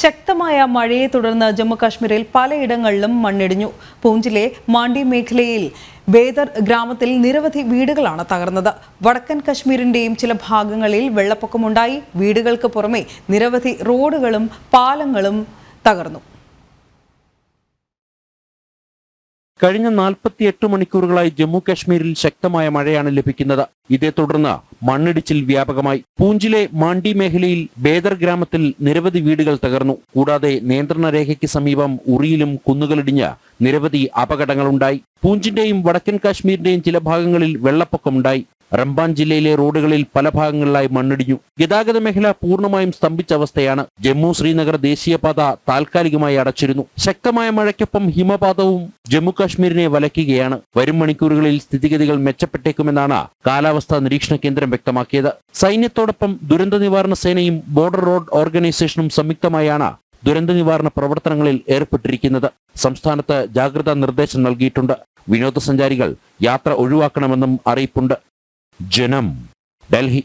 ശക്തമായ മഴയെ തുടർന്ന് ജമ്മുകാശ്മീരിൽ പലയിടങ്ങളിലും മണ്ണിടിഞ്ഞു. പൂഞ്ചിലെ മാണ്ഡി മേഖലയിൽ ബേദർ ഗ്രാമത്തിൽ നിരവധി വീടുകളാണ് തകർന്നത്. വടക്കൻ കശ്മീരിന്റെയും ചില ഭാഗങ്ങളിൽ വെള്ളപ്പൊക്കമുണ്ടായി. വീടുകൾക്ക് പുറമെ നിരവധി റോഡുകളും പാലങ്ങളും തകർന്നു. കഴിഞ്ഞ 48 മണിക്കൂറുകളായി ജമ്മു കാശ്മീരിൽ ശക്തമായ മഴയാണ് ലഭിക്കുന്നത്. ഇതേ തുടർന്ന് മണ്ണിടിച്ചിൽ വ്യാപകമായി. പൂഞ്ചിലെ മാണ്ഡി മേഖലയിൽ ബേദർ ഗ്രാമത്തിൽ നിരവധി വീടുകൾ തകർന്നു. കൂടാതെ നിയന്ത്രണ രേഖയ്ക്ക് സമീപം ഉറിയിലും കുന്നുകളിടിഞ്ഞ് നിരവധി അപകടങ്ങളുണ്ടായി. പൂഞ്ചിന്റെയും വടക്കൻ കാശ്മീരിന്റെയും ചില ഭാഗങ്ങളിൽ വെള്ളപ്പൊക്കമുണ്ടായി. റംബാൻ ജില്ലയിലെ റോഡുകളിൽ പല ഭാഗങ്ങളിലായി മണ്ണിടിഞ്ഞു. ഗതാഗത മേഖല പൂർണ്ണമായും സ്തംഭിച്ച അവസ്ഥയാണ്. ജമ്മു ശ്രീനഗർ ദേശീയപാത താൽക്കാലികമായി അടച്ചിരുന്നു. ശക്തമായ മഴയ്ക്കൊപ്പം ഹിമപാതവും ജമ്മു കാശ്മീരിനെ വലയ്ക്കുകയാണ്. വരും മണിക്കൂറുകളിൽ സ്ഥിതിഗതികൾ മെച്ചപ്പെട്ടേക്കുമെന്നാണ് കാലാവസ്ഥാ നിരീക്ഷണ കേന്ദ്രം വ്യക്തമാക്കിയത്. സൈന്യത്തോടൊപ്പം ദുരന്ത നിവാരണ സേനയും ബോർഡർ റോഡ് ഓർഗനൈസേഷനും സംയുക്തമായാണ് ദുരന്ത നിവാരണ പ്രവർത്തനങ്ങളിൽ ഏർപ്പെട്ടിരിക്കുന്നത്. സംസ്ഥാനത്ത് ജാഗ്രതാ നിർദ്ദേശം നൽകിയിട്ടുണ്ട്. വിനോദസഞ്ചാരികൾ യാത്ര ഒഴിവാക്കണമെന്നും അറിയിപ്പുണ്ട്. ജനം, ഡൽഹി.